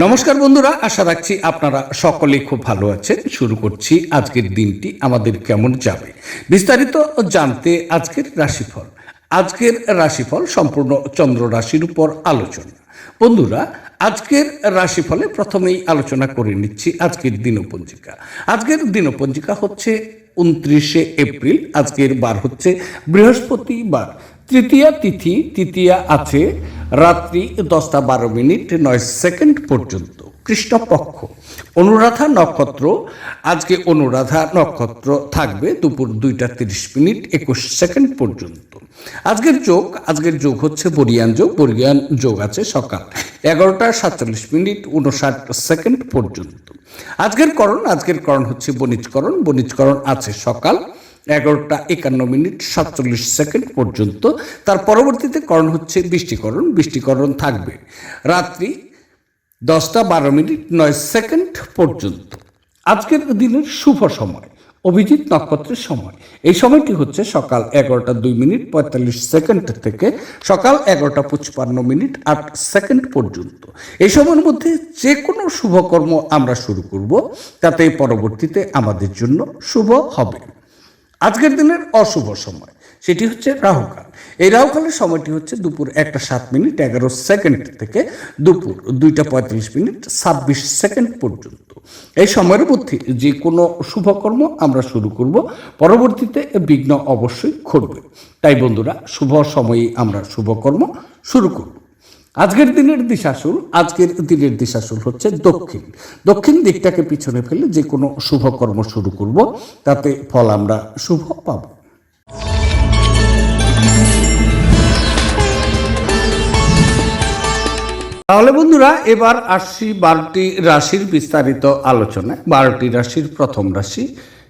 নমস্কার বন্ধুরা, আশা রাখছি আপনারা সকলেই খুব ভালো আছেন। শুরু করছি আজকের দিনটি আমাদের কেমন যাবে বিস্তারিত জানতে আজকের রাশিফল সম্পূর্ণ চন্দ্র রাশির উপর আলোচনা। বন্ধুরা, আজকের রাশিফলে প্রথমেই আলোচনা করে নিচ্ছি আজকের দিনপঞ্জিকা। আজকের দিনপঞ্জিকা হচ্ছে 29শে এপ্রিল। আজকের বার হচ্ছে বৃহস্পতিবার। তৃতীয়া আছে রাত্রি 10:12:09 পর্যন্ত। কৃষ্ণপক্ষ অনুরাধা নক্ষত্র। আজকে অনুরাধা নক্ষত্র থাকবে দুপুর 2:30:21 পর্যন্ত। আজকের যোগ হচ্ছে বরিয়ান যোগ। বরিয়ান যোগ আছে সকাল 11:47:59 পর্যন্ত। আজকের করণ হচ্ছে বণিজকরণ। বণিজকরণ আছে সকাল 11:51:47 পর্যন্ত। তার পরবর্তীতে করণ হচ্ছে বৃষ্টিকরণ। বৃষ্টিকরণ থাকবে রাত্রি 10:12:09 পর্যন্ত। আজকের দিনের শুভ সময় অভিজিৎ নক্ষত্রের সময়। এই সময়টি হচ্ছে সকাল 11:02:45 থেকে সকাল 11:55:08 পর্যন্ত। এই সময়ের মধ্যে যে কোনো শুভকর্ম আমরা শুরু করব, তাতে পরবর্তীতে আমাদের জন্য শুভ হবে। আজকের দিনের অশুভ সময় সেটি হচ্ছে রাহুকাল। এই রাহুকালের সময়টি হচ্ছে দুপুর 1:07:11 থেকে দুপুর 2:35:26 পর্যন্ত। এই সময়ের মধ্যে যে কোনো শুভকর্ম আমরা শুরু করব, পরবর্তীতে বিঘ্ন অবশ্যই ঘটবে। তাই বন্ধুরা, শুভ সময়ে আমরা শুভকর্ম শুরু করব। আজকের দিনের দিশাশুল হচ্ছে দক্ষিণ দিকটাকে পিছনে ফেলে যে কোনো শুভকর্ম শুরু করব, তাতে ফল আমরা শুভ পাব। তাহলে বন্ধুরা, এবার আসছি 12টি রাশির বিস্তারিত আলোচনায়। 12টি রাশির প্রথম রাশি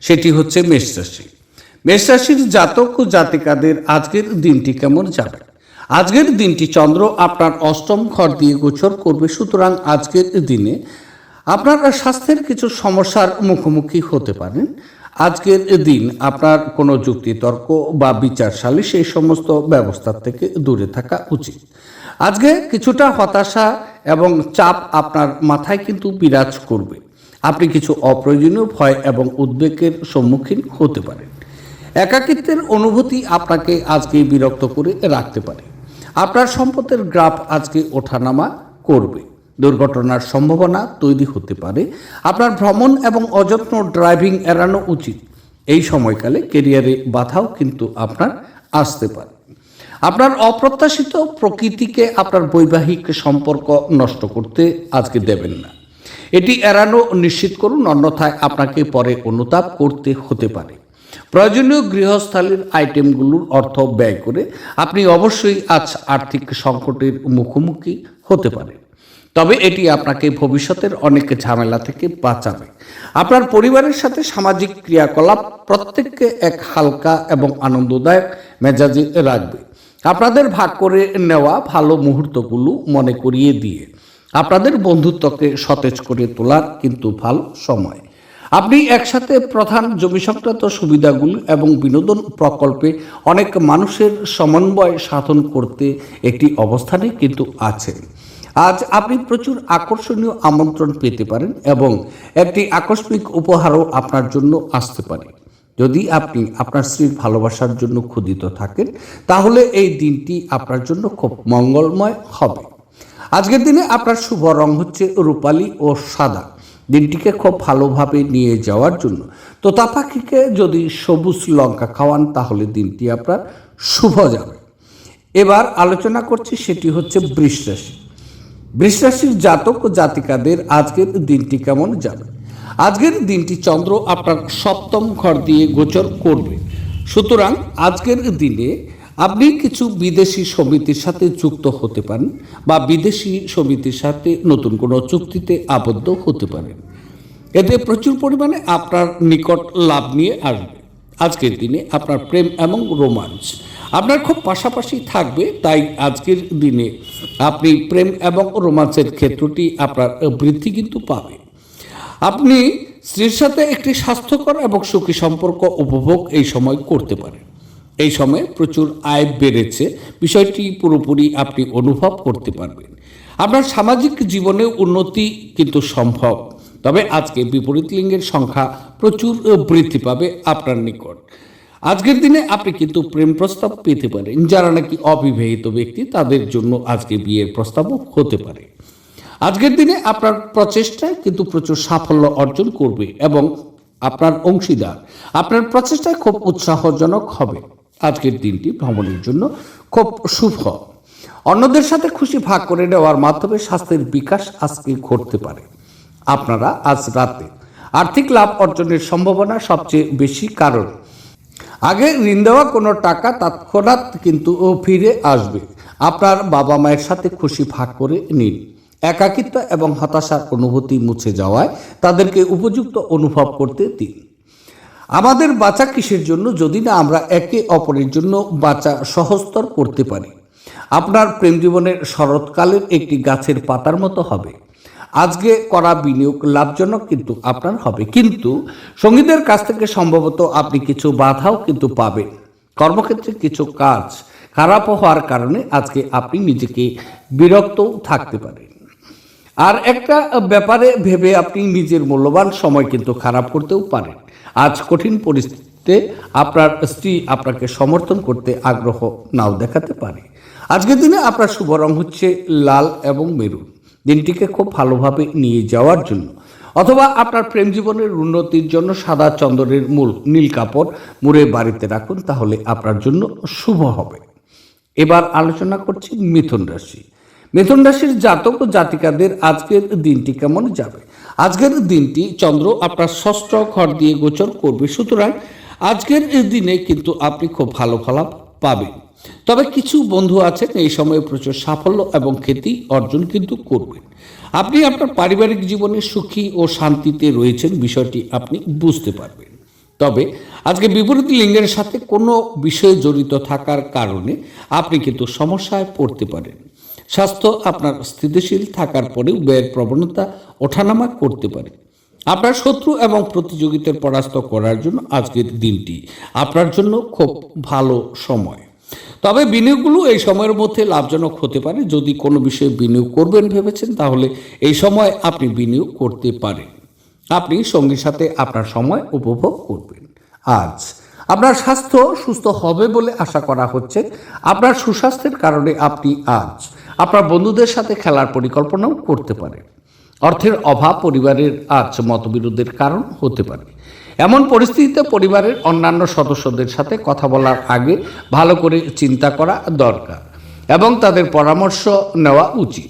সেটি হচ্ছে মেষ রাশি। মেষ রাশির জাতক ও জাতিকাদের আজকের দিনটি কেমন যাবে? আজকের দিনটি চন্দ্র আপনার অষ্টম ঘর দিয়ে গোচর করবে। সুতরাং আজকের দিনে আপনার স্বাস্থ্যের কিছু সমস্যার মুখোমুখি হতে পারেন। আজকের দিন আপনার কোনো যুক্তিতর্ক বা বিচার সালিশ এই সমস্ত ব্যবস্থা থেকে দূরে থাকা উচিত। আজকে কিছুটা হতাশা এবং চাপ আপনার মাথায় কিন্তু বিরাজ করবে। আপনি কিছু অপ্রয়োজনীয় ভয় এবং উদ্বেগের সম্মুখীন হতে পারেন। একাকিত্বের অনুভূতি আপনাকে আজকে বিরক্ত করে রাখতে পারে। আপনার সম্পদের গ্রাফ আজকে ওঠানামা করবে। দুর্ঘটনার সম্ভাবনা তৈরি হতে পারে। আপনার ভ্রমণ এবং অযত্ন ড্রাইভিং এড়ানো উচিত। এই সময়কালে ক্যারিয়ারে বাধাও কিন্তু আপনার আসতে পারে। আপনার অপ্রত্যাশিত প্রকৃতিকে আপনার বৈবাহিক সম্পর্ক নষ্ট করতে আজকে দেবেন না। এটি এড়ানো নিশ্চিত করুন, অন্যথায় আপনাকে পরে অনুতাপ করতে হতে পারে। প্রয়োজনীয় গৃহস্থালির আইটেমগুলোর অর্থ ব্যয় করে আপনি অবশ্যই আজ আর্থিক সংকটের মুখোমুখি হতে পারেন, তবে এটি আপনাকে ভবিষ্যতের অনেক ঝামেলা থেকে বাঁচাবে। আপনার পরিবারের সাথে সামাজিক ক্রিয়াকলাপ প্রত্যেককে এক হালকা এবং আনন্দদায়ক মেজাজে রাখবে। আপনাদের ভাগ করে নেওয়া ভালো মুহূর্তগুলো মনে করিয়ে দিয়ে আপনাদের বন্ধুত্বকে সতেজ করে তোলার কিন্তু ভালো সময়। আপনি একসাথে প্রধান জমি সংক্রান্ত সুবিধাগুলি এবং বিনোদন প্রকল্পে অনেক মানুষের সমন্বয় সাধন করতে একটি অবস্থানে কিন্তু আছেন। আজ আপনি প্রচুর আকর্ষণীয় আমন্ত্রণ পেতে পারেন এবং একটি আকস্মিক উপহারও আপনার জন্য আসতে পারে। যদি আপনি আপনার স্ত্রীর ভালোবাসার জন্য ক্ষুধিত থাকেন, তাহলে এই দিনটি আপনার জন্য খুব মঙ্গলময় হবে। আজকের দিনে আপনার শুভ রং হচ্ছে রূপালী ও সাদা। দিনটিকে খুব ভালোভাবে নিয়ে যাওয়ার জন্য তোতা পাখিকে যদি সবুজ লঙ্কা খাওয়ান, তাহলে দিনটি আপনার শুভ যাবে। এবার আলোচনা করছি সেটি হচ্ছে বৃষ রাশি। বৃষ রাশির জাতক ও জাতিকাদের আজকের দিনটি কেমন যাবে? আজকের দিনটি চন্দ্র আপনার সপ্তম ঘর দিয়ে গোচর করবে। সুতরাং আজকের দিনে আপনি কিছু বিদেশি সমিতির সাথে যুক্ত হতে পারেন বা বিদেশি সমিতির সাথে নতুন কোনো চুক্তিতে আবদ্ধ হতে পারেন। এতে প্রচুর পরিমাণে আপনার নিকট লাভ নিয়ে আসবে। আজকের দিনে আপনার প্রেম এবং রোমাঞ্চ আপনার খুব পাশাপাশি থাকবে। তাই আজকের দিনে আপনি প্রেম এবং রোমাঞ্চের ক্ষেত্রটি আপনার বৃদ্ধি কিন্তু পাবে। আপনি স্ত্রীর সাথে একটি স্বাস্থ্যকর এবং সুখী সম্পর্ক উপভোগ এই সময় করতে পারেন। এই সময়ে প্রচুর আয় বেড়েছে, বিষয়টি পুরোপুরি আপনি অনুভব করতে পারবেন। আপনার সামাজিক জীবনে উন্নতি কিন্তু সম্ভব, তবে আজকে বিপরীত লিঙ্গের সংখ্যা প্রচুর বৃদ্ধি পাবে আপনার নিকট। আজকের দিনে আপনি কিন্তু প্রেম প্রস্তাব পেতে পারেন। যারা নাকি অবিবাহিত ব্যক্তি তাদের জন্য আজকে বিয়ের প্রস্তাবও হতে পারে। আজকের দিনে আপনার প্রচেষ্টায় কিন্তু প্রচুর সাফল্য অর্জন করবে এবং আপনার অংশীদার আপনার প্রচেষ্টায় খুব উৎসাহজনক হবে। আজকের দিনটি ভ্রমণের জন্য খুব শুভ। অন্যদের সাথে খুশি ভাগ করে নেওয়ার মাধ্যমে স্বাস্থ্যের বিকাশ আজকে ঘটতে পারে। আপনারা আজ রাতে আর্থিক লাভ অর্জনের সম্ভাবনা সবচেয়ে বেশি, কারণ আগে ঋণ দেওয়া কোনো টাকা তৎক্ষণাৎ কিন্তু ফিরে আসবে। আপনার বাবা মায়ের সাথে খুশি ভাগ করে নিন। একাকিত্ব এবং হতাশার অনুভূতি মুছে যাওয়ায় তাদেরকে উপযুক্ত অনুভব করতে দিন। আমাদের বাঁচা কিসের জন্য যদি না আমরা একে অপরের জন্য বাঁচা সহজতর করতে পারি। আপনার প্রেম জীবনের শরৎকালের একটি গাছের পাতার মতো হবে। আজকে করা বিনিয়োগ লাভজনক কিন্তু আপনার হবে, কিন্তু সঙ্গীদের কাছ থেকে সম্ভবত আপনি কিছু বাধাও কিন্তু পাবেন। কর্মক্ষেত্রে কিছু কাজ খারাপ হওয়ার কারণে আজকে আপনি নিজেকে বিরক্ত থাকতে পারেন। আর একটা ব্যাপারে ভেবে আপনি নিজের মূল্যবান সময় কিন্তু খারাপ করতেও পারেন। আজ কঠিন পরিস্থিতিতে আপনার স্ত্রী আপনাকে সমর্থন করতে আগ্রহ নাও দেখাতে পারে। আজকের দিনে আপনার শুভ রং হচ্ছে লাল এবং মেরুন। দিনটিকে খুব ভালোভাবে নিয়ে যাওয়ার জন্য অথবা আপনার প্রেম জীবনের উন্নতির জন্য সাদা চন্দনের মূল নীল কাপড় মুড়ে বাড়িতে রাখুন, তাহলে আপনার জন্য শুভ হবে। এবার আলোচনা করছি মিথুন রাশি। মিথুন রাশির জাতক ও জাতিকাদের আজকের দিনটি কেমন যাবে। আজকের দিনটি চন্দ্র আপনার ষষ্ঠ ঘর দিয়ে গোচর করবে, সুতরাং আজকের দিনে কিন্তু আপনি খুব ভালো ফলাফল পাবেন। তবে কিছু বন্ধু আছেন এই সময়ে প্রচুর সাফল্য এবং খ্যাতি অর্জন কিন্তু করবেন। আপনি আপনার পারিবারিক জীবনে সুখী ও শান্তিতে রয়েছেন, বিষয়টি আপনি বুঝতে পারবেন। তবে আজকে বিপরীত লিঙ্গের সাথে কোনো বিষয়ে জড়িত থাকার কারণে আপনি কিন্তু সমস্যায় পড়তে পারেন। স্বাস্থ্য আপনার স্থিতিশীল থাকার পরেও ব্যয়ের প্রবণতা ওঠানামা করতে পারে। আপনার শত্রু এবং প্রতিযোগিতার পরাস্ত করার জন্য আজকের দিনটি আপনার জন্য খুব ভালো সময়। তবে বিনিয়োগগুলো এই সময়ের মধ্যে লাভজনক হতে পারে। যদি কোনো বিষয়ে বিনিয়োগ করবেন ভেবেছেন, তাহলে এই সময় আপনি বিনিয়োগ করতে পারেন। আপনি সঙ্গীর সাথে আপনার সময় উপভোগ করবেন। আজ আপনার স্বাস্থ্য সুস্থ হবে বলে আশা করা হচ্ছে। আপনার সুস্বাস্থ্যের কারণে আপনি আজ আপনার বন্ধুদের সাথে খেলার পরিকল্পনাও করতে পারেন। অর্থের অভাব পরিবারের আজ মতবিরোধের কারণ হতে পারে। এমন পরিস্থিতিতে পরিবারের অন্যান্য সদস্যদের সাথে কথা বলার আগে ভালো করে চিন্তা করা দরকার এবং তাদের পরামর্শ নেওয়া উচিত।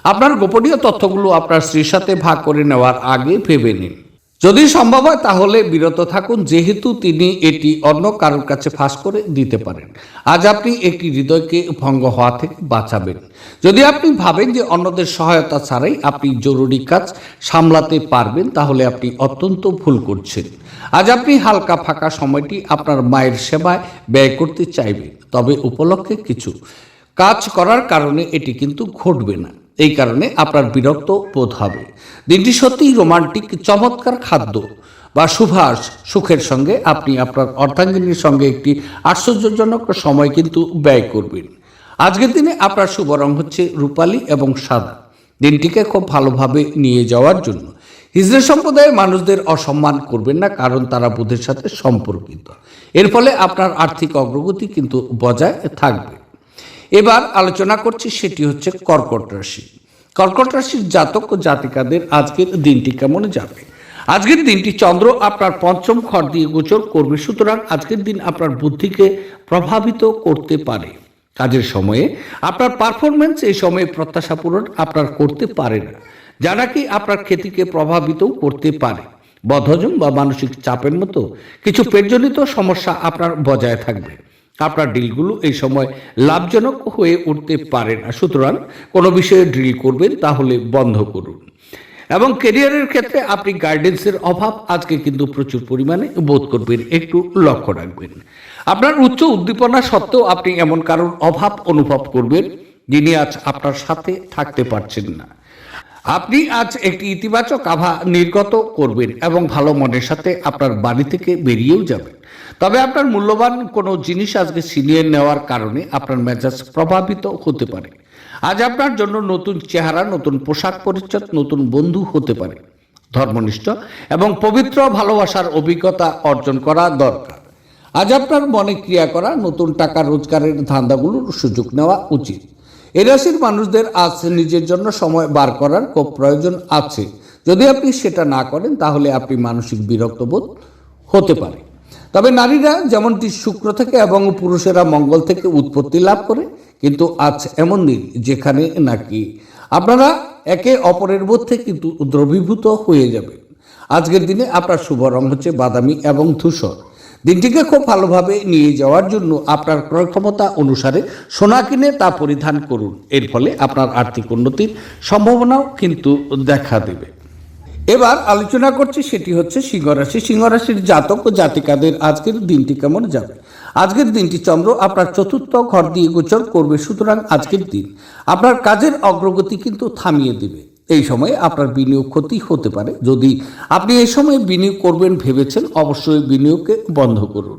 আপনার গোপনীয় তথ্যগুলো আপনার স্ত্রীর সাথে ভাগ করে নেওয়ার আগে ভেবে নিন। যদি সম্ভব হয় তাহলে বিরত থাকুন, যেহেতু তিনি এটি অন্য কারোর কাছে ফাঁস করে দিতে পারেন। আজ আপনি একটি হৃদয়কে ভঙ্গ হওয়া থেকে বাঁচাবেন। যদি আপনি ভাবেন যে অন্যদের সহায়তা ছাড়াই আপনি জরুরি কাজ সামলাতে পারবেন, তাহলে আপনি অত্যন্ত ভুল করছেন। আজ আপনি হালকা ফাঁকা সময়টি আপনার মায়ের সেবায় ব্যয় করতে চাইবেন, তবে উপলক্ষে কিছু কাজ করার কারণে এটি কিন্তু ঘটবে না। এই কারণে আপনার বিরক্ত বোধ হবে। দিনটি সত্যিই রোমান্টিক, চমৎকার খাদ্য বা সুভাষ সুখের সঙ্গে আপনি আপনার অর্ধাঙ্গিনীর সঙ্গে একটি আশ্চর্যজনক সময় কিন্তু ব্যয় করবেন। আজকের দিনে আপনার শুভ রং হচ্ছে রূপালী এবং সাদা। দিনটিকে খুব ভালোভাবে নিয়ে যাওয়ার জন্য হিজড়া সম্প্রদায়ের মানুষদের অসম্মান করবেন না, কারণ তারা বুধের সাথে সম্পর্কিত। এর ফলে আপনার আর্থিক অগ্রগতি কিন্তু বজায় থাকবে। এবার আলোচনা করছি, সেটি হচ্ছে কর্কট রাশি। কর্কট রাশির জাতক ও জাতিকাদের আজকের দিনটি কেমন যাবে। আজকের দিনটি চন্দ্র আপনার পঞ্চম ঘর দিয়ে গোচর করবে, সুতরাং আজকের দিন আপনার বুদ্ধিকে প্রভাবিত করতে পারে। কাজের সময়ে আপনার পারফরমেন্স এই সময়ে প্রত্যাশা পূরণ আপনার করতে পারে না, যা নাকি আপনার খ্যাতিকে প্রভাবিত করতে পারে। বদহজম বা মানসিক চাপের মতো কিছু পেটজনিত সমস্যা আপনার বজায় থাকবে। আপনার ডিলগুলো এই সময় লাভজনক হয়ে উঠতে পারে না, সুতরাং কোনো বিষয়ে ডিল করবেন তাহলে বন্ধ করুন। এবং ক্যারিয়ারের ক্ষেত্রে আপনি গাইডেন্সের অভাব আজকে কিন্তু প্রচুর পরিমাণে বোধ করবেন, একটু লক্ষ্য রাখবেন। আপনার উচ্চ উদ্দীপনা সত্ত্বেও আপনি এমন কারোর অভাব অনুভব করবেন যিনি আজ আপনার সাথে থাকতে পারছেন না। আপনি আজ একটি ইতিবাচক আভা নির্গত করবেন এবং ভালো মনের সাথে আপনার বাড়ি থেকে বেরিয়েও যাবেন। তবে আপনার মূল্যবান কোনো জিনিস আজকে ছিনিয়ে নেওয়ার কারণে আপনার মেজাজ প্রভাবিত হতে পারে। আজ আপনার জন্য নতুন চেহারা, নতুন পোশাক পরিচ্ছদ, নতুন বন্ধু হতে পারে। ধর্মনিষ্ঠ এবং পবিত্র ভালোবাসার অভিজ্ঞতা অর্জন করা দরকার। আজ আপনার মনে ক্রিয়া করা নতুন টাকা রোজগারের ধান্দাগুলোর সুযোগ নেওয়া উচিত। এই রাশির মানুষদের আজ নিজের জন্য সময় বার করার খুব প্রয়োজন আছে। যদি আপনি সেটা না করেন তাহলে আপনি মানসিক বিরক্ত বোধ হতে পারে। তবে নারীরা যেমনটি শুক্র থেকে এবং পুরুষেরা মঙ্গল থেকে উৎপত্তি লাভ করে, কিন্তু আজ এমন দিন যেখানে নাকি আপনারা একে অপরের মধ্যে কিন্তু দ্রবীভূত হয়ে যাবে। আজকের দিনে আপনার শুভ রং হচ্ছে বাদামি এবং ধূসর। দিনটিকে খুব ভালোভাবে নিয়ে যাওয়ার জন্য আপনার ক্রয় ক্ষমতা অনুসারে সোনা কিনে তা পরিধান করুন। এর ফলে আপনার আর্থিক উন্নতির সম্ভাবনাও কিন্তু দেখা দেবে। এবার আলোচনা করছি, সেটি হচ্ছে সিংহ রাশি। সিংহ রাশির জাতক ও জাতিকাদের আজকের দিনটি কেমন যাবে। আজকের দিনটি চন্দ্র আপনার চতুর্থ ঘর দিয়ে গোচর করবে, সুতরাং আজকের দিন আপনার কাজের অগ্রগতি কিন্তু থামিয়ে দেবে। এই সময়ে আপনার বিনিয়োগ ক্ষতি হতে পারে। যদি আপনি এই সময় বিনিয়োগ করবেন ভেবেছেন, অবশ্যই বিনিয়োগকে বন্ধ করুন।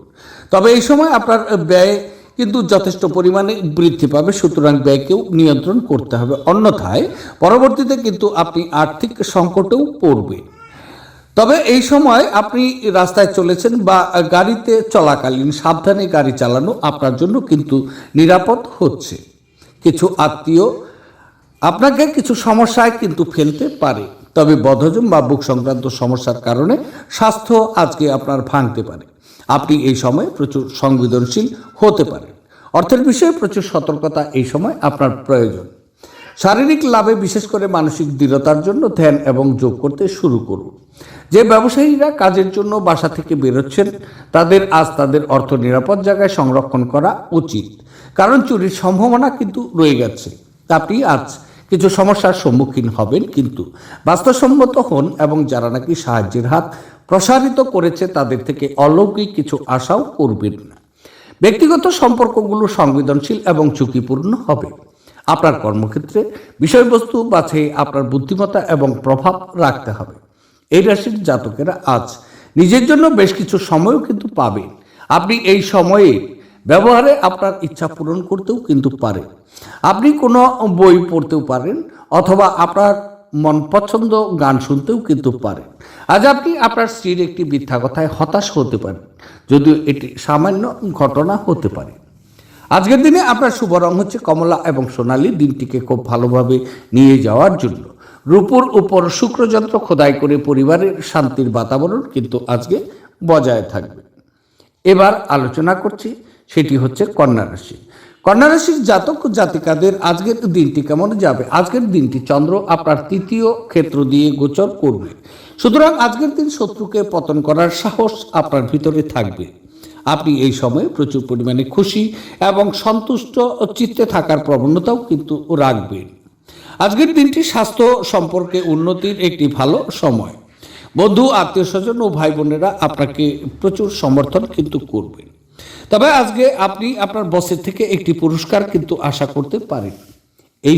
তবে এই সময় আপনার ব্যয় কিন্তু যথেষ্ট পরিমাণে বৃদ্ধি পাবে, সুতরাং ব্যয়কেও নিয়ন্ত্রণ করতে হবে। অন্যথায় পরবর্তীতে কিন্তু আপনি আর্থিক সংকটেও পড়বেন। তবে এই সময় আপনি রাস্তায় চলেছেন বা গাড়িতে চলাকালীন সাবধানে গাড়ি চালানো আপনার জন্য কিন্তু নিরাপদ হচ্ছে। কিছু আত্মীয় আপনাকে কিছু সমস্যায় কিন্তু ফেলতে পারে। তবে বদহজম বা বুক সংক্রান্ত সমস্যার কারণে স্বাস্থ্য আজকে আপনার ভাঙতে পারে। আপনি এই সময় প্রচুর সংবেদনশীল হতে পারেন। অর্থের বিষয়ে প্রচুর সতর্কতা এই সময় আপনার প্রয়োজন। শারীরিক লাভে বিশেষ করে মানসিক দৃঢ়তার জন্য ধ্যান এবং যোগ করতে শুরু করুন। যে ব্যবসায়ীরা কাজের জন্য বাসা থেকে বেরোচ্ছেন তাদের আজ তাদের অর্থ নিরাপদ জায়গায় সংরক্ষণ করা উচিত, কারণ চুরির সম্ভাবনা কিন্তু রয়ে গেছে। আপনি আজ কিছু সমস্যার সম্মুখীন হবেন, কিন্তু বাস্তবসম্মত হন এবং যারা নাকি সাহায্যের হাত প্রসারিত করেছে তাদের থেকে অলৌকিক কিছু আশাও করবেন না। ব্যক্তিগত সম্পর্কগুলো সংবেদনশীল এবং ঝুঁকিপূর্ণ হবে। আপনার কর্মক্ষেত্রে বিষয়বস্তু বাছাই আপনার বুদ্ধিমত্তা এবং প্রভাব রাখতে হবে। এই রাশির জাতকেরা আজ নিজের জন্য বেশ কিছু সময়ও কিন্তু পাবেন। আপনি এই সময়ে ব্যবহারে আপনার ইচ্ছা পূরণ করতেও কিন্তু পারেন। আপনি কোনো বই পড়তেও পারেন অথবা আপনার মন পছন্দ গান শুনতেও কিন্তু পারেন। আজ আপনি আপনার স্ত্রীর একটি মিথ্যা কথায় হতাশ হতে পারেন, যদিও এটি সামান্য ঘটনা হতে পারে। আজকের দিনে আপনার শুভ রং হচ্ছে কমলা এবং সোনালী। দিনটিকে খুব ভালোভাবে নিয়ে যাওয়ার জন্য রূপোর উপর শুক্রযন্ত্র খোদাই করে পরিবারের শান্তির বাতাবরণ কিন্তু আজকে বজায় থাকবে। এবার আলোচনা করছি, সেটি হচ্ছে কন্যা রাশি। কন্যা রাশির জাতক জাতিকাদের আজকের দিনটি কেমন যাবে। আজকের দিনটি চন্দ্র আপনার তৃতীয় ক্ষেত্র দিয়ে গোচর করবে, সুতরাং আজকের দিন শত্রুকে পতন করার সাহস আপনার ভিতরে থাকবে। আপনি এই সময়ে প্রচুর পরিমাণে খুশি এবং সন্তুষ্ট চিত্তে থাকার প্রবণতাও কিন্তু রাখবেন। আজকের দিনটি স্বাস্থ্য সম্পর্কে উন্নতির একটি ভালো সময়। বন্ধু, আত্মীয় স্বজন ও ভাই বোনেরা আপনাকে প্রচুর সমর্থন কিন্তু করবেন। তবে আজকে আপনি আপনার বসের থেকে একটি পুরস্কার কিন্তু আশা করতে পারেন। এই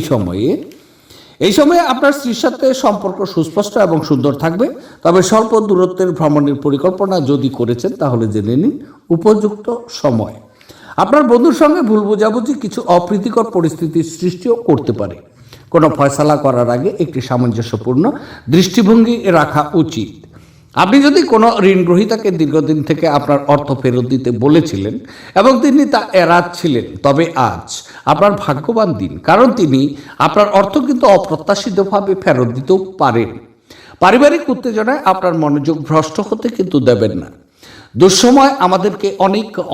সময়ে আপনার স্ত্রীর সাথে সম্পর্ক সুস্পষ্ট এবং সুন্দর থাকবে। তবে স্বল্প দূরত্বের ভ্রমণের পরিকল্পনা যদি করেছেন তাহলে জেনে নিন উপযুক্ত সময়। আপনার বন্ধুর সঙ্গে ভুল বোঝাবুঝি কিছু অপ্রীতিকর পরিস্থিতির সৃষ্টিও করতে পারে। কোনো ফয়সালা করার আগে একটি সামঞ্জস্যপূর্ণ দৃষ্টিভঙ্গি রাখা উচিত। আপনি যদি কোনো ঋণ গ্রহীতাকে দীর্ঘদিন থেকে আপনার অর্থ ফেরত দিতে বলেছিলেন এবং তিনি তা এড়াচ্ছিলেন, তবে আজ আপনার ভাগ্যবান দিন, কারণ তিনি আপনার অর্থ কিন্তু অপ্রত্যাশিতভাবে ফেরত দিতেও পারেন। পারিবারিক উত্তেজনায় আপনার মনোযোগ ভ্রষ্ট হতে কিন্তু দেবেন না। দুঃসময় আমাদেরকে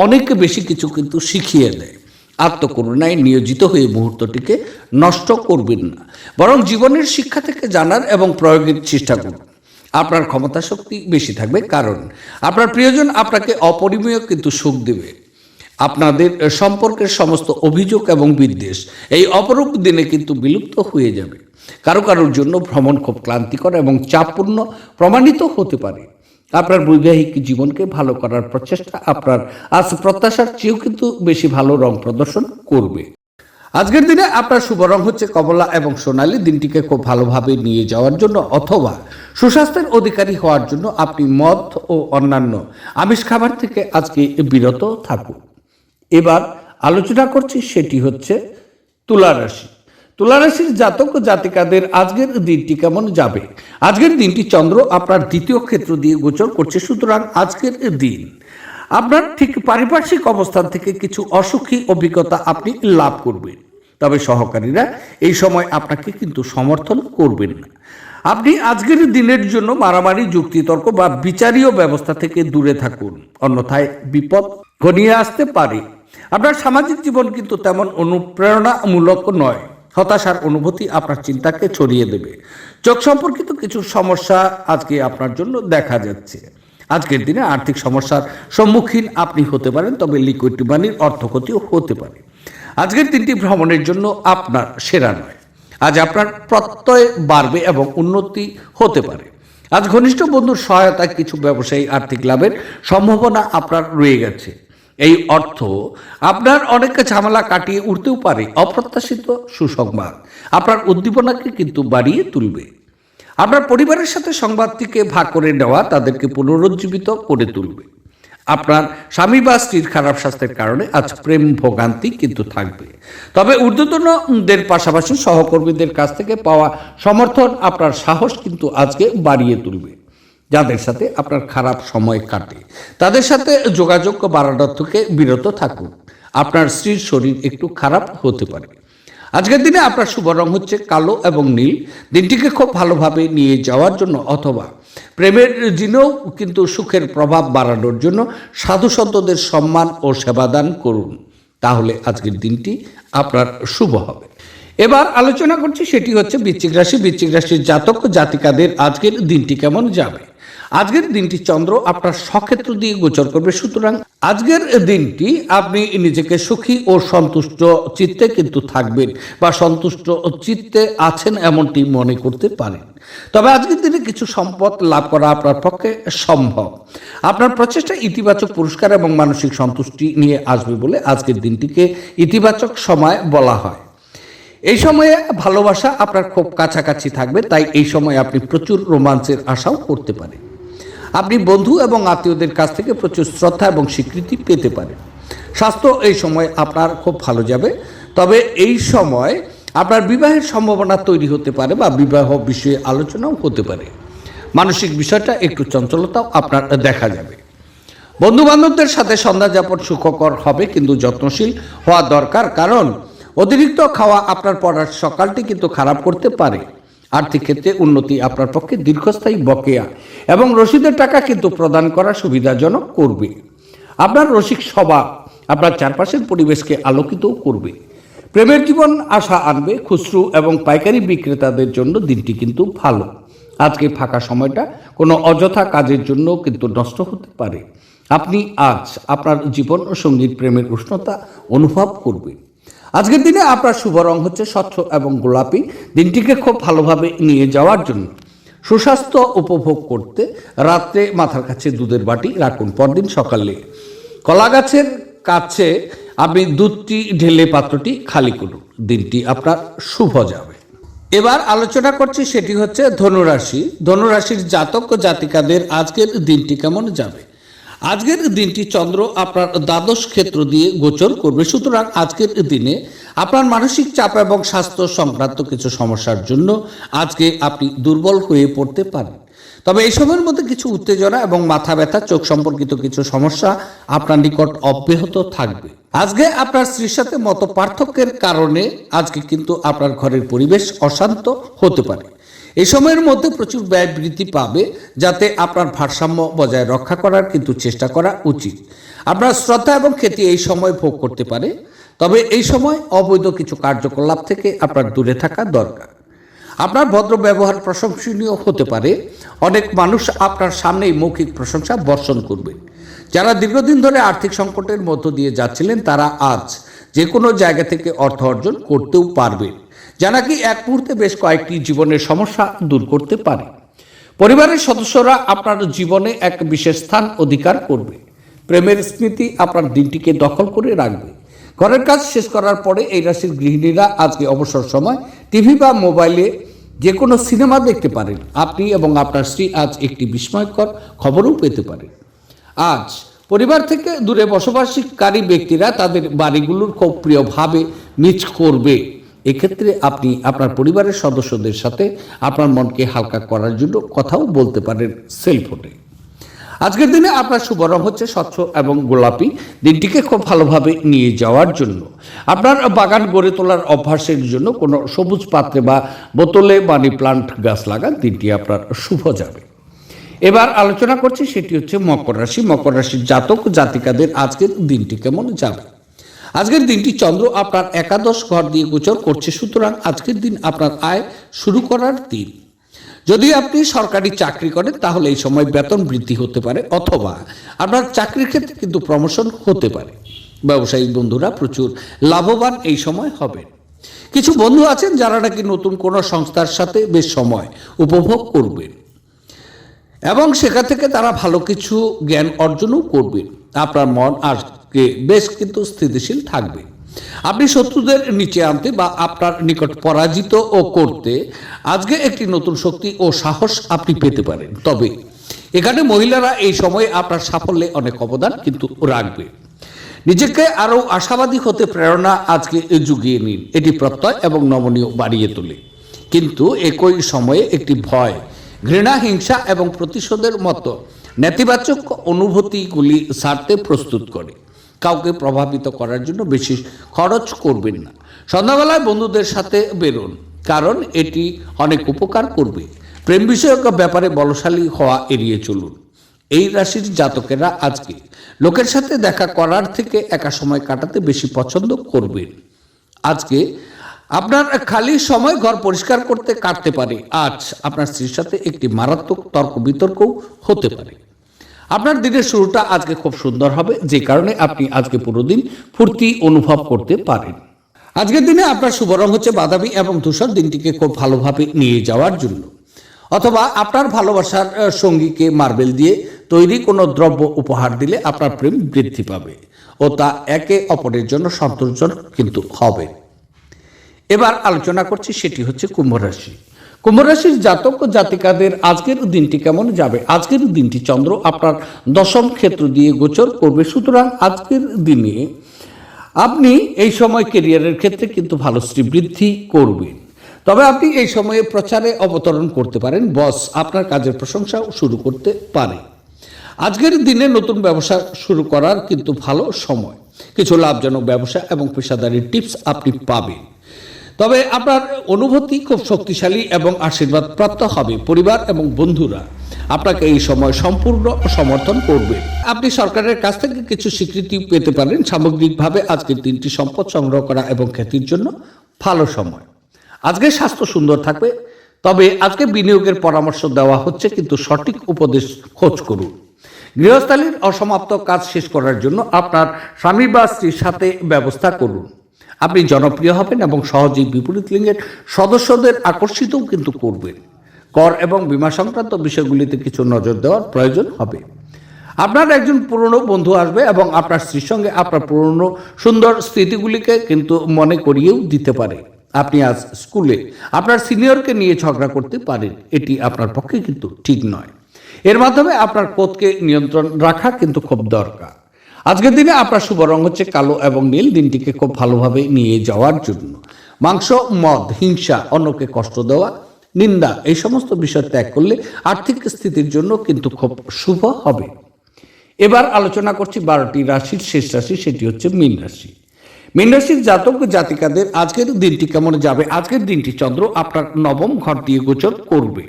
অনেক বেশি কিছু কিন্তু শিখিয়ে দেয়। আত্মকরুণায় নিয়োজিত হয়ে মুহূর্তটিকে নষ্ট করবেন না, বরং জীবনের শিক্ষা থেকে জানার এবং প্রয়োগের চেষ্টা করুন। আপনার ক্ষমতা শক্তি বেশি থাকবে, কারণ আপনার প্রিয়জন আপনাকে অপরিমেয় কিন্তু সুখ দেবে। আপনাদের সম্পর্কের সমস্ত অভিযোগ এবং বিদ্বেষ এই অপরূপ দিনে কিন্তু বিলুপ্ত হয়ে যাবে। কারোর জন্য ভ্রমণ খুব ক্লান্তিকর এবং চাপপূর্ণ প্রমাণিত হতে পারে। আপনার বৈবাহিক জীবনকে ভালো করার প্রচেষ্টা আপনার আজ প্রত্যাশার চেয়েও কিন্তু বেশি ভালো রং প্রদর্শন করবে। আজকের দিনে আপনার শুভ রং হচ্ছে কমলা এবং সোনালী। দিনটিকে খুব ভালোভাবে নিয়ে যাওয়ার জন্য অথবা সুস্বাস্থ্যের অধিকারী হওয়ার জন্য আপনি মদ ও অন্যান্য আমিষ খাবার থেকে আজকে বিরত থাকুন। এবার আলোচনা করছি, সেটি হচ্ছে তুলা রাশি। তুলা রাশির জাতক ও জাতিকাদের আজকের দিনটি কেমন যাবে? আজকের দিনটি চন্দ্র আপনার দ্বিতীয় ক্ষেত্র দিয়ে গোচর করছে, সুতরাং আজকের দিন আপনার ঠিক পারিপার্শ্বিক অবস্থান থেকে কিছু অসুখী অভিজ্ঞতা আপনি লাভ করবেন। তবে সহকারীরা এই সময় আপনাকে কিন্তু সমর্থন করবেন না। আপনি আজকের দিনের জন্য মারামারি, যুক্তিতর্ক বা বিচারীয় ব্যবস্থা থেকে দূরে থাকুন, অন্যথায় বিপদ ঘনিয়ে আসতে পারে। আপনার সামাজিক জীবন কিন্তু তেমন অনুপ্রেরণামূলক নয়। হতাশার অনুভূতি আপনার চিন্তাকে ছড়িয়ে দেবে। চোখ সম্পর্কিত কিছু সমস্যা আজকে আপনার জন্য দেখা যাচ্ছে। আজকের দিনে আর্থিক সমস্যার সম্মুখীন আপনি হতে পারেন, তবে লিকুইড মানির অর্থক্ষতিও হতে পারে। আজকের দিনটি ভ্রমণের জন্য আপনার সেরা নয়। আজ আপনার প্রত্যয় বাড়বে এবং উন্নতি হতে পারে। আজ ঘনিষ্ঠ বন্ধুর সহায়তায় কিছু ব্যবসায়ী আর্থিক লাভের সম্ভাবনা আপনার রয়ে গেছে। এই অর্থ আপনার অনেক ঝামেলা কাটিয়ে উঠতেও পারে। অপ্রত্যাশিত সুসংবাদ আপনার উদ্দীপনাকে কিন্তু বাড়িয়ে তুলবে। আপনার পরিবারের সাথে সংবাদটিকে ভাগ করে নেওয়া তাদেরকে পুনরুজ্জীবিত করে তুলবে। আপনার স্বামী বা স্ত্রীর খারাপ স্বাস্থ্যের কারণে আজ প্রেম ভোগান্তি কিন্তু থাকবে। তবে ঊর্ধ্বতনদের পাশাপাশি সহকর্মীদের কাছ থেকে পাওয়া সমর্থন আপনার সাহস কিন্তু আজকে বাড়িয়ে তুলবে। যাদের সাথে আপনার খারাপ সময় কাটে তাদের সাথে যোগাযোগ বাড়ানোর থেকে বিরত থাকুন। আপনার স্ত্রীর শরীর একটু খারাপ হতে পারে। আজকের দিনে আপনার শুভ রং হচ্ছে কালো এবং নীল। দিনটিকে খুব ভালোভাবে নিয়ে যাওয়ার জন্য অথবা প্রেমের দিনেও কিন্তু সুখের প্রভাব বাড়ানোর জন্য সাধু সন্তদের সম্মান ও সেবাদান করুন, তাহলে আজকের দিনটি আপনার শুভ হবে। এবার আলোচনা করছি, সেটি হচ্ছে বৃশ্চিক রাশি। বৃশ্চিক রাশির জাতক জাতিকাদের আজকের দিনটি কেমন যাবে? আজকের দিনটি চন্দ্র আপনার স্বক্ষেত্র দিয়ে গোচর করবে, সুতরাং আজকের দিনটি আপনি নিজেকে সুখী ও সন্তুষ্ট চিত্তে কিন্তু থাকবেন বা সন্তুষ্ট চিত্তে আছেন এমনটি মনে করতে পারেন। তবে আজকের দিনে কিছু সম্পদ লাভ করা আপনার পক্ষে সম্ভব। আপনার প্রচেষ্টা ইতিবাচক পুরস্কার এবং মানসিক সন্তুষ্টি নিয়ে আসবে বলে আজকের দিনটিকে ইতিবাচক সময় বলা হয়। এই সময়ে ভালোবাসা আপনার খুব কাছাকাছি থাকবে, তাই এই সময় আপনি প্রচুর রোমাঞ্চের আশাও করতে পারেন। আপনি বন্ধু এবং আত্মীয়দের কাছ থেকে প্রচুর শ্রদ্ধা এবং স্বীকৃতি পেতে পারেন। স্বাস্থ্য এই সময় আপনার খুব ভালো যাবে, তবে এই সময় আপনার বিবাহের সম্ভাবনা তৈরি হতে পারে বা বিবাহ বিষয়ে আলোচনাও হতে পারে। মানসিক বিষয়টা একটু চঞ্চলতাও আপনার দেখা যাবে। বন্ধু বান্ধবদের সাথে সন্ধ্যা যাপন সুখকর হবে, কিন্তু যত্নশীল হওয়া দরকার, কারণ অতিরিক্ত খাওয়া আপনার পড়ার সকালটি কিন্তু খারাপ করতে পারে। আর্থিক ক্ষেত্রে উন্নতি আপনার পক্ষে দীর্ঘস্থায়ী বকেয়া এবং রসিদের টাকা কিন্তু প্রদান করা সুবিধাজনক করবে। আপনার রসিক স্বভাব আপনার চারপাশের পরিবেশকে আলোকিত করবে। প্রেমের জীবন আশা আনবে। খুচরো এবং পাইকারি বিক্রেতাদের জন্য দিনটি কিন্তু ভালো। আজকে ফাঁকা সময়টা কোনো অযথা কাজের জন্য কিন্তু নষ্ট হতে পারে। আপনি আজ আপনার জীবন ও সঙ্গীত প্রেমের উষ্ণতা অনুভব করবেন। আজকের দিনে আপনার শুভ রং হচ্ছে স্বচ্ছ এবং গোলাপি। দিনটিকে খুব ভালোভাবে নিয়ে যাওয়ার জন্য সুস্বাস্থ্য উপভোগ করতে রাত্রে মাথার কাছে দুধের বাটি রাখুন। পরদিন সকালে কলা গাছের কাছে আপনি দুধটি ঢেলে পাত্রটি খালি করুন। দিনটি আপনার শুভ যাবে। এবার আলোচনা করছি, সেটি হচ্ছে ধনুরাশি। ধনুরাশির জাতক ও জাতিকাদের আজকের দিনটি কেমন যাবে? আজকের দিনটি চন্দ্র আপনার দ্বাদশ ক্ষেত্র দিয়ে গোচর করবে, সুতরাং আজকের দিনে আপনার মানসিক চাপ এবং স্বাস্থ্য সংক্রান্ত কিছু সমস্যার জন্য আজকে আপনি দুর্বল হয়ে পড়তে পারেন। তবে এই সময়ের মধ্যে কিছু উত্তেজনা এবং মাথা ব্যথা, চোখ সম্পর্কিত কিছু সমস্যা আপনার নিকট অব্যাহত থাকবে। আজকে আপনার স্ত্রীর সাথে মত পার্থক্যের কারণে আজকে কিন্তু আপনার ঘরের পরিবেশ অশান্ত হতে পারে। এই সময়ের মধ্যে প্রচুর ব্যয় বৃদ্ধি পাবে, যাতে আপনার ভারসাম্য বজায় রক্ষা করার কিন্তু চেষ্টা করা উচিত। আপনার শ্রদ্ধা এবং খ্যাতি এই সময় ভোগ করতে পারে, তবে এই সময় অবৈধ কিছু কার্যকলাপ থেকে আপনার দূরে থাকা দরকার। আপনার ভদ্র ব্যবহার প্রশংসনীয় হতে পারে। অনেক মানুষ আপনার সামনেই মৌখিক প্রশংসা বর্ষণ করবে। যারা দীর্ঘদিন ধরে আর্থিক সংকটের মধ্য দিয়ে যাচ্ছিলেন, তারা আজ যে কোনো জায়গা থেকে অর্থ অর্জন করতেও পারবেন, যা নাকি এক মুহূর্তে বেশ কয়েকটি জীবনের সমস্যা দূর করতে পারে। পরিবারের সদস্যরা আপনার জীবনে এক বিশেষ স্থান অধিকার করবে। প্রেমের স্মৃতি আপনার দিনটিকে দখল করে রাখবে। ঘরের কাজ শেষ করার পরে এই রাশির গৃহিণীরা আজকে অবসর সময় টিভি বা মোবাইলে যে কোনো সিনেমা দেখতে পারেন। আপনি এবং আপনার স্ত্রী আজ একটি বিস্ময়কর খবরও পেতে পারেন। আজ পরিবার থেকে দূরে বসবাসকারী ব্যক্তিরা তাদের বাড়িগুলোর খুব প্রিয়ভাবে মিস করবে। এক্ষেত্রে আপনি আপনার পরিবারের সদস্যদের সাথে আপনার মনকে হালকা করার জন্য কথাও বলতে পারেন সেলফোনে। আজকের দিনে আপনার শুভ রং হচ্ছে স্বচ্ছ এবং গোলাপি। দিনটিকে খুব ভালোভাবে নিয়ে যাওয়ার জন্য আপনার বাগান গড়ে তোলার অভ্যাসের জন্য কোনো সবুজ পাত্রে বা বোতলে মানি প্লান্ট গাছ লাগান, দিনটি আপনার শুভ যাবে। এবার আলোচনা করছি, সেটি হচ্ছে মকর রাশি। মকর রাশির জাতক জাতিকাদের আজকের দিনটি কেমন যাবে। আজকের দিনটি চন্দ্র আপনার একাদশ ঘর দিয়ে গোচর করছে, সুতরাং আজকের দিন আপনার আয় শুরু করার দিন। যদি আপনি সরকারি চাকরি করেন তাহলে এই সময় বেতন বৃদ্ধি হতে পারে, অথবা আপনার চাকরির ক্ষেত্রে কিন্তু প্রমোশন হতে পারে। ব্যবসায়িক বন্ধুরা প্রচুর লাভবান এই সময় হবেন। কিছু বন্ধু আছেন যারা নাকি নতুন কোনো সংস্থার সাথে বেশ সময় উপভোগ করবেন এবং সেখান থেকে তারা ভালো কিছু জ্ঞান অর্জনও করবেন। আপনার মন আজকে বেশ কিন্তু স্থিতিশীল থাকবে। আপনি শত্রুদের নিচে আনতে বা আপনার নিকট পরাজিত ও করতে আজকে একটি নতুন শক্তি ও সাহস আপনি পেতে পারেন। তবে এখানে মহিলারা এই সময়ে আপনার সাফল্যে অনেক অবদান কিন্তু রাখবে। নিজেকে আরও আশাবাদী হতে প্রেরণা আজকে জুগিয়ে নিন, এটি প্রত্যয় এবং নমনীয় বাড়িয়ে তোলে। কিন্তু একই সময়ে একটি ভয়, ঘৃণা, হিংসা এবং প্রতিশোধের মতো নেতিবাচক অনুভূতিগুলি ছাড়তে প্রস্তুত করে। কাউকে প্রভাবিত করার জন্য বেশি খরচ করবেন না। সন্ধ্যাবেলায় বন্ধুদের সাথে বেরোন, কারণ এটি অনেক উপকার করবে। প্রেম বিষয়ক ব্যাপারে বলশালী হওয়া এড়িয়ে চলুন। এই রাশির জাতকেরা আজকে লোকের সাথে দেখা করার থেকে একা সময় কাটাতে বেশি পছন্দ করবেন। আজকে আপনার খালি সময় ঘর পরিষ্কার করতে কাটতে পারে। আজ আপনার স্ত্রীর সাথে একটি মারাত্মক তর্ক বিতর্কও হতে পারে। আপনার দিনের শুরুটা আজকে খুব সুন্দর হবে, যে কারণে আপনি আজকে পুরো দিন ফুর্তি অনুভব করতে পারেন। আজকের দিনে আপনার শুভ রং হচ্ছে বাদামি এবং ধূসর। দিনটিকে খুব ভালোভাবে নিয়ে যাওয়ার জন্য অথবা আপনার ভালোবাসার সঙ্গীকে মার্বেল দিয়ে তৈরি কোনো দ্রব্য উপহার দিলে আপনার প্রেম বৃদ্ধি পাবে ও তা একে অপরের জন্য সন্তোষজনক কিন্তু হবে। এবার আলোচনা করছি, সেটি হচ্ছে কুম্ভ রাশি। কুম্ভ রাশির জাতক ও জাতিকাদের আজকের দিনটি কেমন যাবে। আজকের দিনটি চন্দ্র আপনার দশম ক্ষেত্র দিয়ে গোচর করবে, সুতরাং আজকের দিনে আপনি এই সময় ক্যারিয়ারের ক্ষেত্রে কিন্তু ভালো শ্রীবৃদ্ধি করবেন। তবে আপনি এই সময়ে প্রচারে অবতরণ করতে পারেন, বস আপনার কাজের প্রশংসাও শুরু করতে পারে। আজকের দিনে নতুন ব্যবসা শুরু করার কিন্তু ভালো সময়। কিছু লাভজনক ব্যবসা এবং পেশাদারি টিপস আপনি পাবেন। তবে আপনার অনুভূতি খুব শক্তিশালী এবং আশীর্বাদ প্রাপ্ত হবে। পরিবার এবং বন্ধুরা আপনাকে এই সময় সম্পূর্ণ সমর্থন করবে। আপনি সরকারের কাছ থেকে কিছু স্বীকৃতি পেতে পারেন। সামগ্রিকভাবে আজকের দিনটি সম্পদ সংগ্রহ করা এবং খ্যাতির জন্য ভালো সময়। আজকে স্বাস্থ্য সুন্দর থাকবে, তবে আজকে বিনিয়োগের পরামর্শ দেওয়া হচ্ছে, কিন্তু সঠিক উপদেশ খোঁজ করুন। গৃহস্থালির অসমাপ্ত কাজ শেষ করার জন্য আপনার স্বামী বা স্ত্রীর সাথে ব্যবস্থা করুন। আপনি জনপ্রিয় হবেন এবং সহজেই বিপরীত লিঙ্গের সদস্যদের আকর্ষিতও কিন্তু করবেন। কর এবং বীমা সংক্রান্ত বিষয়গুলিতে কিছু নজর দেওয়ার প্রয়োজন হবে। আপনার একজন পুরনো বন্ধু আসবে এবং আপনার স্ত্রীর সঙ্গে আপনার পুরনো সুন্দর স্মৃতিগুলিকে কিন্তু মনে করিয়েও দিতে পারে। আপনি আজ স্কুলে আপনার সিনিয়রকে নিয়ে ঝগড়া করতে পারেন, এটি আপনার পক্ষে কিন্তু ঠিক নয়। এর মাধ্যমে আপনার ক্রোধকে নিয়ন্ত্রণ রাখা কিন্তু খুব দরকার। আজকের দিনে আপনার শুভ রং হচ্ছে কালো এবং নীল। দিনটিকে খুব ভালোভাবে নিয়ে যাওয়ার জন্য মাংস, মদ, হিংসা, অন্যকে কষ্ট দেওয়া, নিন্দা এই সমস্ত বিষয় ত্যাগ করলে আর্থিক স্থিতির জন্য কিন্তু খুব শুভ হবে। এবার আলোচনা করছি 12টি রাশির শেষ রাশি, সেটি হচ্ছে মীন রাশি। মীন রাশির জাতক জাতিকাদের আজকের দিনটি কেমন যাবে। আজকের দিনটি চন্দ্র আপনার নবম ঘর দিয়ে গোচর করবে,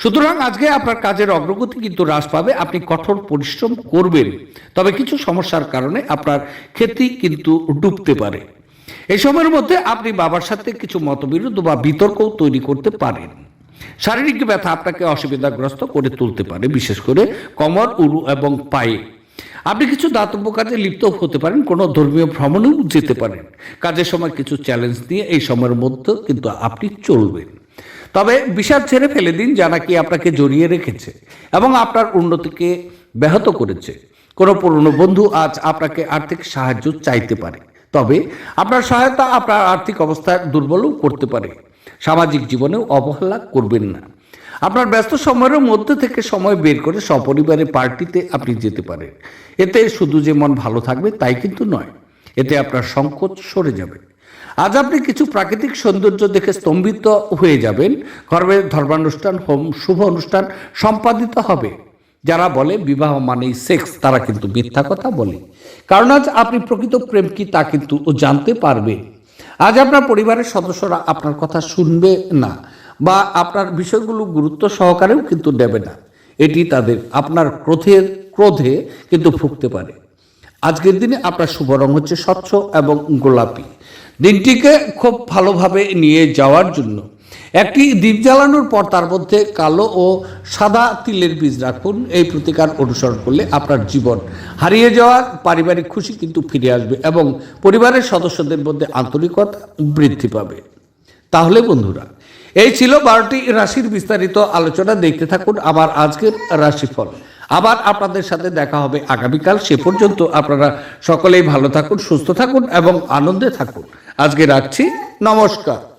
সুতরাং আজকে আপনার কাজের অগ্রগতি কিন্তু হ্রাস পাবে। আপনি কঠোর পরিশ্রম করবেন, তবে কিছু সমস্যার কারণে আপনার ক্ষতি কিন্তু ডুবতে পারে। এই সময়ের মধ্যে আপনি বাবার সাথে কিছু মতবিরোধ বা বিতর্কও তৈরি করতে পারেন। শারীরিক ব্যথা আপনাকে অসুবিধাগ্রস্ত করে তুলতে পারে, বিশেষ করে কোমর, উরু এবং পায়ে। আপনি কিছু দাতব্য কাজে লিপ্ত হতে পারেন, কোনো ধর্মীয় ভ্রমণেও যেতে পারেন। কাজের সময় কিছু চ্যালেঞ্জ নিয়ে এই সময়ের মধ্যে কিন্তু আপনি চলবেন। তবে বিষাদ ছেড়ে ফেলে দিন, যা নাকি আপনাকে জড়িয়ে রেখেছে এবং আপনার উন্নতিকে ব্যাহত করেছে। কোনো পুরনো বন্ধু আজ আপনাকে আর্থিক সাহায্য চাইতে পারে, তবে আপনার সহায়তা আপনার আর্থিক অবস্থা দুর্বলও করতে পারে। সামাজিক জীবনেও অবহেলা করবেন না। আপনার ব্যস্ত সময়ের মধ্যে থেকে সময় বের করে সপরিবারে পার্টিতে আপনি যেতে পারেন। এতে শুধু যে মন ভালো থাকবে তাই কিন্তু নয়, এতে আপনার সংকোচ সরে যাবে। আজ আপনি কিছু প্রাকৃতিক সৌন্দর্য দেখে স্তম্ভিত হয়ে যাবেন। কর্মে ধর্মানুষ্ঠান, হোম, শুভ অনুষ্ঠান সম্পাদিত হবে। যারা বলে বিবাহ মানেই সেক্স, তারা কিন্তু মিথ্যা কথা বলে। কারণ আজ আপনি প্রকৃত প্রেম কি তা কিন্তু জানতে পারবে। আজ আপনার পরিবারের সদস্যরা আপনার কথা শুনবে না বা আপনার বিষয়গুলো গুরুত্ব সহকারেও কিন্তু দেবে না। এটি তাদের আপনার ক্রোধে কিন্তু ফুঁকতে পারে। আজকের দিনে আপনার শুভ রং হচ্ছে স্বচ্ছ এবং গোলাপি। দিনটিকে খুব ভালোভাবে নিয়ে যাওয়ার জন্য একটি দীপ জ্বালানোর পর তার মধ্যে কালো ও সাদা তিলের বীজ রাখুন। এই প্রতিকার অনুসরণ করলে আপনার জীবন হারিয়ে যাওয়ার পারিবারিক খুশি কিন্তু ফিরে আসবে এবং পরিবারের সদস্যদের মধ্যে আন্তরিকতা বৃদ্ধি পাবে। তাহলে বন্ধুরা, এই ছিল 12টি রাশির বিস্তারিত আলোচনা। দেখতে থাকুন আবার আজকের রাশিফল। আবার আপনাদের সাথে দেখা হবে আগামীকাল। সে পর্যন্ত আপনারা সকলেই ভালো থাকুন, সুস্থ থাকুন এবং আনন্দে থাকুন। আজকে রাখছি, নমস্কার।